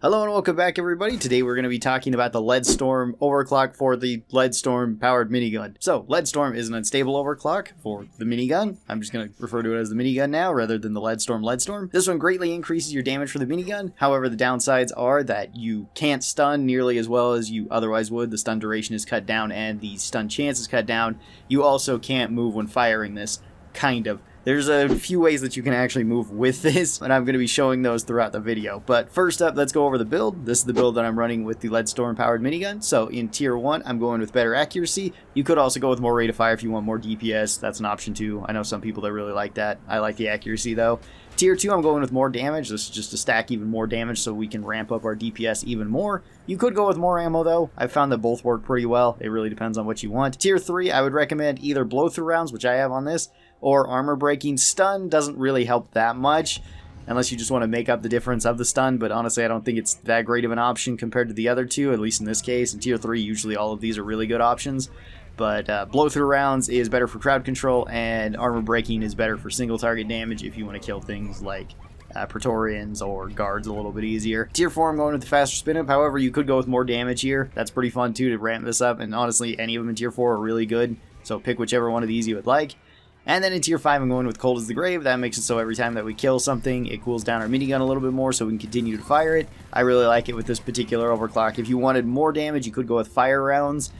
Hello and welcome back, everybody. Today we're going to be talking about the Leadstorm overclock for the Leadstorm powered minigun. So Leadstorm is an unstable overclock for the minigun. I'm just going to refer to it as the minigun now rather than the Leadstorm. This one greatly increases your damage for the minigun. However, the downsides are that you can't stun nearly as well as you otherwise would. The stun duration is cut down and the stun chance is cut down. You also can't move when firing this, kind of. There's a few ways that you can actually move with this, and I'm going to be showing those throughout the video. But first up, let's go over the build. This is the build that I'm running with the Leadstorm powered minigun. So in tier 1, I'm going with better accuracy. You could also go with more rate of fire if you want more DPS. That's an option too. I know some people that really like that. I like the accuracy though. Tier 2, I'm going with more damage. This is just to stack even more damage so we can ramp up our DPS even more. You could go with more ammo though. I've found that both work pretty well. It really depends on what you want. Tier 3, I would recommend either blow through rounds, which I have on this, or armor breaking. Stun doesn't really help that much unless you just want to make up the difference of the stun, but honestly I don't think it's that great of an option compared to the other two, at least in this case. In tier 3, usually all of these are really good options, but blow through rounds is better for crowd control, and armor breaking is better for single target damage if you want to kill things like Praetorians or guards a little bit easier. Tier 4, I'm going with the faster spin up. However, you could go with more damage here. That's pretty fun too to ramp this up, and honestly any of them in tier 4 are really good, so pick whichever one of these you would like. And then in tier 5, I'm going with Cold as the Grave. That makes it so every time that we kill something, it cools down our minigun a little bit more so we can continue to fire it. I really like it with this particular overclock. If you wanted more damage, you could go with fire rounds.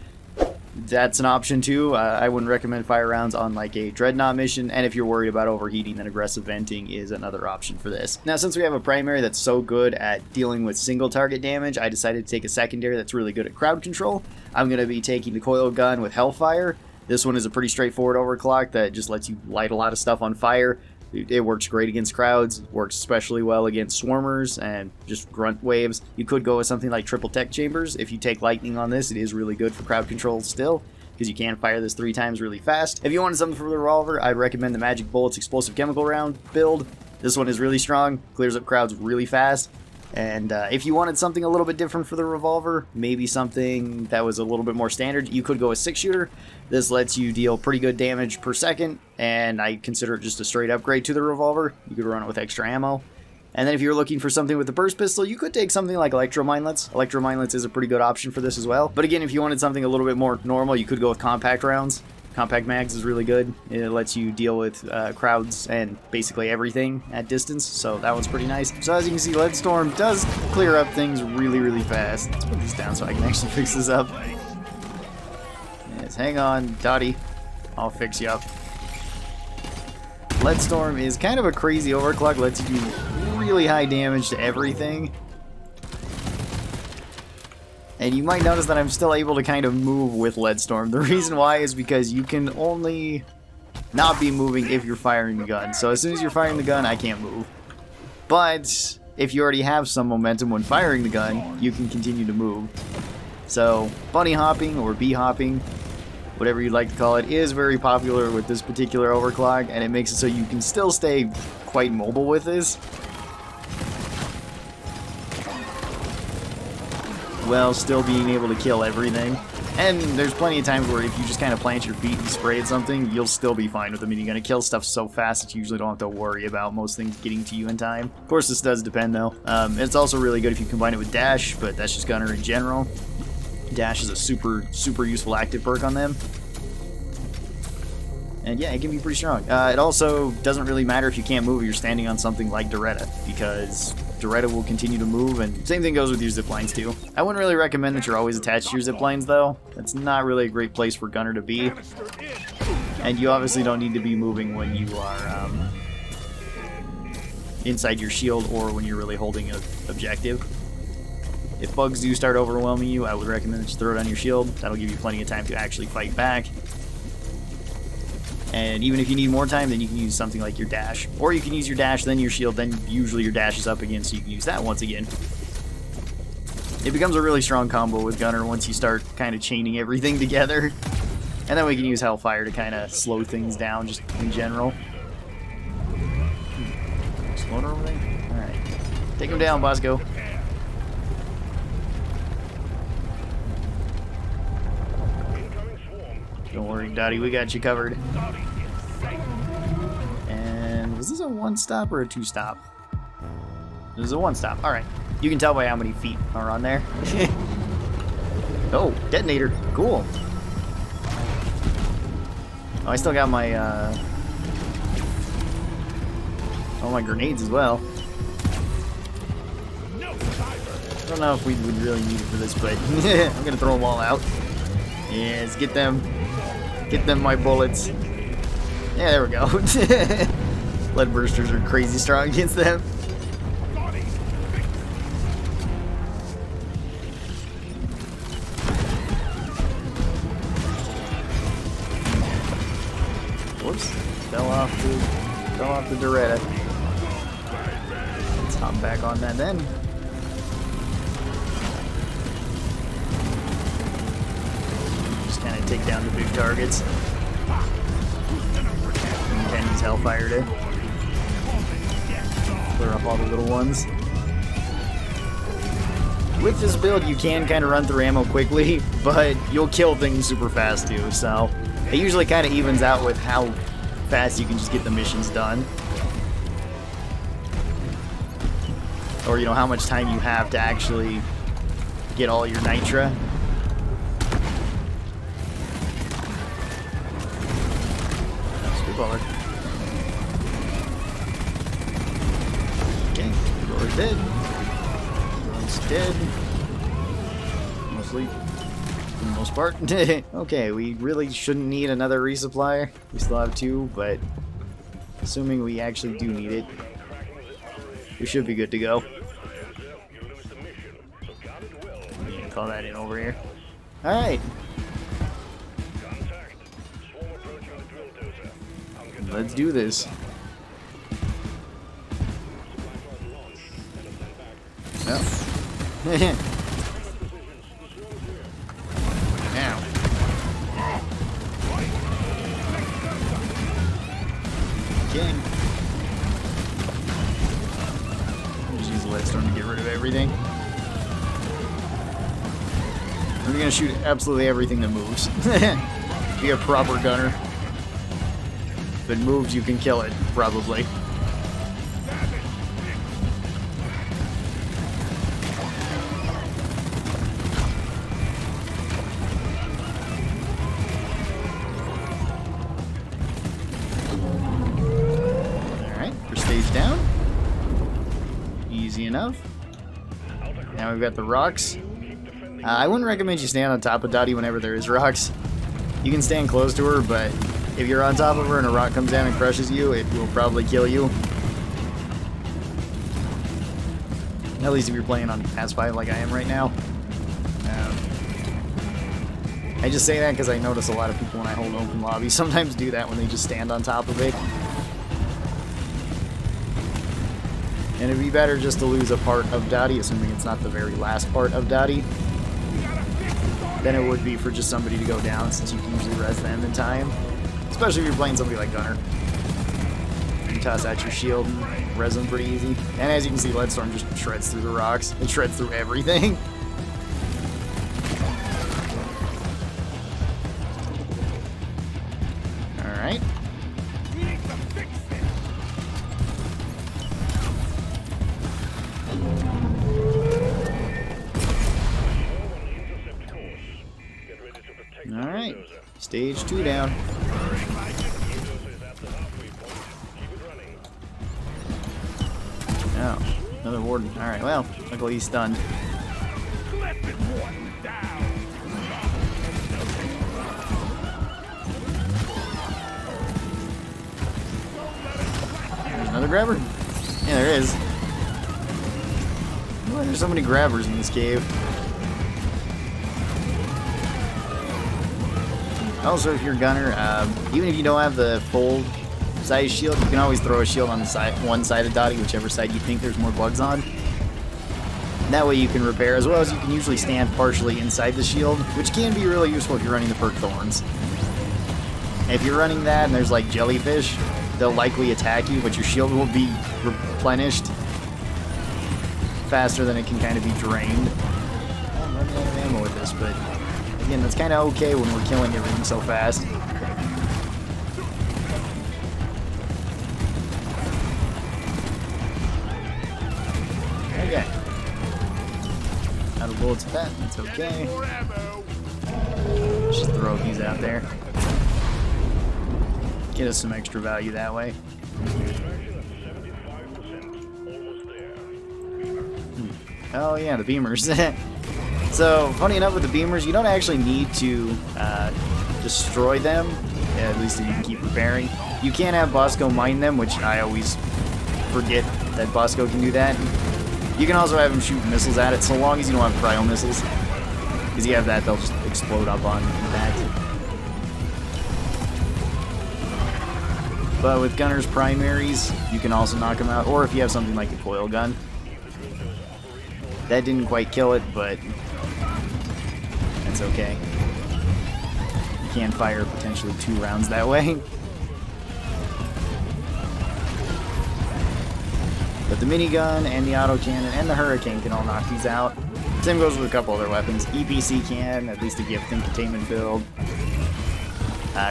That's an option too. I wouldn't recommend fire rounds on like a Dreadnought mission, and if you're worried about overheating, then aggressive venting is another option for this. Now, since we have a primary that's so good at dealing with single target damage, I decided to take a secondary that's really good at crowd control. I'm going to be taking the coil gun with Hellfire. This one is a pretty straightforward overclock that just lets you light a lot of stuff on fire. It works great against crowds, works especially well against swarmers and just grunt waves. You could go with something like triple tech chambers. If you take lightning on this, it is really good for crowd control still, because you can fire this 3 times really fast. If you wanted something for the revolver, I'd recommend the Magic Bullets explosive chemical round build. This one is really strong, clears up crowds really fast. And if you wanted something a little bit different for the revolver, maybe something that was a little bit more standard, you could go with 6-shooter. This lets you deal pretty good damage per second, and I consider it just a straight upgrade to the revolver. You could run it with extra ammo. And then if you're looking for something with the burst pistol, you could take something like electromine-lets. Electromine-lets is a pretty good option for this as well. But again, if you wanted something a little bit more normal, you could go with compact rounds. Compact mags is really good. It lets you deal with crowds and basically everything at distance, so that one's pretty nice. So as you can see, Leadstorm does clear up things really, really fast. Let's put this down so I can actually fix this up. Yes, hang on, Dottie. I'll fix you up. Leadstorm is kind of a crazy overclock, lets you do really high damage to everything. And you might notice that I'm still able to kind of move with Leadstorm. The reason why is because you can only not be moving if you're firing the gun. So as soon as you're firing the gun, I can't move. But if you already have some momentum when firing the gun, you can continue to move. So bunny hopping or bee hopping, whatever you'd like to call it, is very popular with this particular overclock, and it makes it so you can still stay quite mobile with this, while still being able to kill everything. And there's plenty of times where if you just kind of plant your feet and spray at something, you'll still be fine with the minigun. It kills stuff so fast that you usually don't have to worry about most things getting to you in time. Of course, this does depend though. It's also really good if you combine it with dash, but that's just gunner in general. Dash is a super useful active perk on them. And yeah, it can be pretty strong. It also doesn't really matter if you can't move if you're standing on something like Doretta, because Doretta will continue to move, and same thing goes with your ziplines too. I wouldn't really recommend that you're always attached to your ziplines though. That's not really a great place for gunner to be. And you obviously don't need to be moving when you are inside your shield or when you're really holding an objective. If bugs do start overwhelming you, I would recommend that you throw it on your shield. That'll give you plenty of time to actually fight back. And even if you need more time, then you can use something like your dash. Or you can use your dash, then your shield, then usually your dash is up again, so you can use that once again. It becomes a really strong combo with gunner once you start kind of chaining everything together. And then we can use Hellfire to kind of slow things down just in general. Explode over there? Alright. Take him down, Bosco. Don't worry, Dottie, we got you covered. And was this a 1-stop or a 2-stop? It was a 1-stop. Alright. You can tell by how many feet are on there. Oh, detonator. Cool. Oh, I still got my, all my grenades as well. I don't know if we would really need it for this, but I'm gonna throw them all out. Yes, get them. Get them my bullets. Yeah, there we go. Lead bursters are crazy strong against them. Whoops. Fell off the Doretta. Let's hop back on that then. Just kind of take down the big targets. You can use Hellfire to clear up all the little ones. With this build, you can kind of run through ammo quickly, but you'll kill things super fast too, so it usually kind of evens out with how fast you can just get the missions done. Or, you know, how much time you have to actually get all your nitra. Spitballer. Okay, Spitballer's dead. One's dead. Mostly. For the most part. Okay, we really shouldn't need another resupply. We still have 2, but assuming we actually do need it, we should be good to go. Yeah, call that in over here. Alright. Let's do this. Oh. King. Just use the Leadstorm to get rid of everything. We're gonna shoot absolutely everything that moves. Be a proper gunner. If it moves, you can kill it, probably. Down. Easy enough. Now we've got the rocks. I wouldn't recommend you stand on top of Dottie whenever there is rocks. You can stand close to her, but if you're on top of her and a rock comes down and crushes you, it will probably kill you. At least if you're playing on Pass 5 like I am right now. I just say that because I notice a lot of people when I hold open lobbies sometimes do that when they just stand on top of it. And it'd be better just to lose a part of Dottie, assuming it's not the very last part of Dottie, than it would be for just somebody to go down, since you can usually res them in time. Especially if you're playing somebody like Gunner. You toss out your shield and res them pretty easy. And as you can see, Leadstorm just shreds through the rocks. It shreds through everything. Alright. Alright, stage 2 down. Oh, another warden. Alright, well, luckily he's stunned. There's another grabber? Yeah, there is. Why there's so many grabbers in this cave? Also, if you're a gunner, even if you don't have the full size shield, you can always throw a shield on the side, one side of Dottie, whichever side you think there's more bugs on. That way you can repair, as well as you can usually stand partially inside the shield, which can be really useful if you're running the perk Thorns. If you're running that and there's like jellyfish, they'll likely attack you, but your shield will be replenished faster than it can kind of be drained. I'm running out of ammo with this, but again, that's kind of okay when we're killing everything so fast. Okay. Out of bullets with that. That's okay. Just throw these out there. Get us some extra value that way. Oh yeah, the beamers. So, funny enough with the beamers, you don't actually need to destroy them, at least if you can keep repairing. You can have Bosco mine them, which I always forget that Bosco can do that. You can also have him shoot missiles at it, so long as you don't have cryo missiles. Because you have that, they'll just explode up on that. But with Gunner's primaries, you can also knock them out, or if you have something like a coil gun. That didn't quite kill it, but that's okay. You can fire potentially 2 rounds that way. But the minigun and the autocannon and the hurricane can all knock these out. Same goes with a couple other weapons. EPC can, at least if you have thin containment build.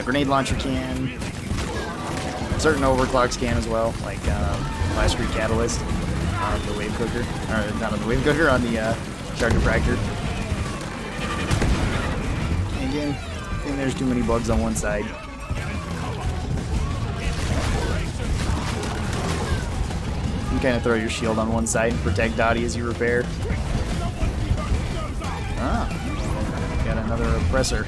Grenade launcher can. Certain overclocks can as well, like Last Street Catalyst on the wave cooker. Or not on the wave cooker, on the charger fractor. Again, I think there's too many bugs on one side. You kind of throw your shield on one side and protect Dottie as you repair. Ah, got another oppressor.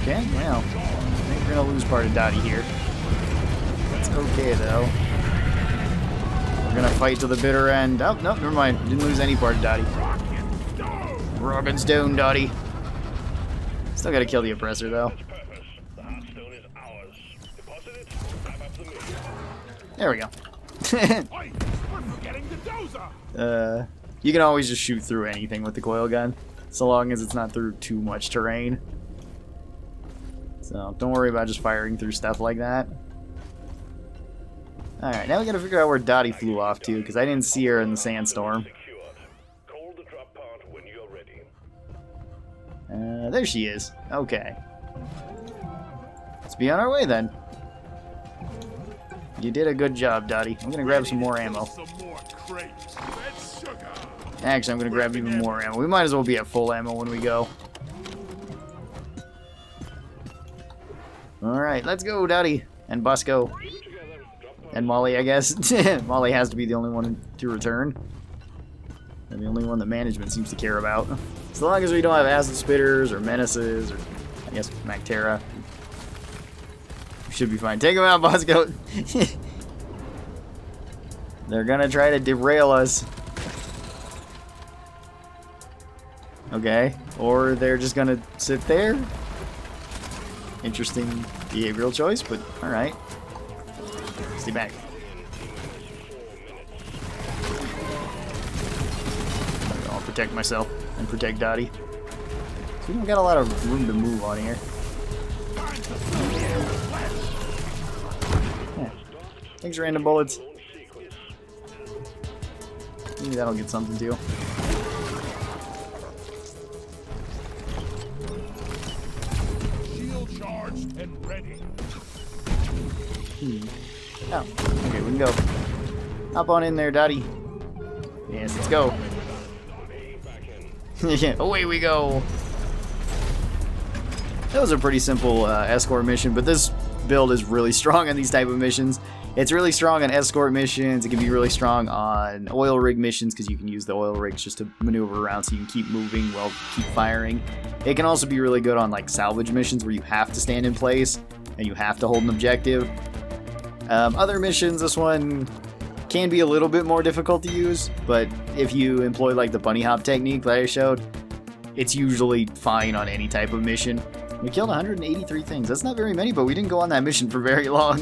Okay, well, I think we're gonna lose part of Dottie here. That's okay though. We're gonna fight to the bitter end. Oh, no, never mind. Didn't lose any part of Dottie. Rock and stone, Dottie. Still gotta kill the oppressor though. There we go. You can always just shoot through anything with the coil gun, so long as it's not through too much terrain. So don't worry about just firing through stuff like that. Alright, now we gotta figure out where Dottie flew off to, because I didn't see her in the sandstorm. There she is. Okay. Let's be on our way then. You did a good job, Dottie. I'm gonna grab some more ammo. Actually, I'm gonna grab even more ammo. We might as well be at full ammo when we go. Alright, let's go, Dottie. And Bosco. And Molly, I guess. Molly has to be the only one to return. And the only one that management seems to care about. As long as we don't have acid spitters or menaces or, I guess, Mactera. We should be fine. Take them out, Bosco. They're gonna try to derail us. Okay. Or they're just gonna sit there. Interesting behavioral choice, but alright. Stay back. I'll protect myself and protect Dottie. So we don't got a lot of room to move on here. Yeah. Thanks, random bullets. Maybe that'll get something too. Shield charged and ready. Oh, okay, we can go. Hop on in there, Dottie. Yes, let's go. Yeah, away we go. That was a pretty simple escort mission, but this build is really strong on these type of missions. It's really strong on escort missions. It can be really strong on oil rig missions because you can use the oil rigs just to maneuver around so you can keep moving while keep firing. It can also be really good on like salvage missions where you have to stand in place and you have to hold an objective. Other missions, this one can be a little bit more difficult to use, but if you employ like the bunny hop technique that I showed, it's usually fine on any type of mission. We killed 183 things. That's not very many, but we didn't go on that mission for very long.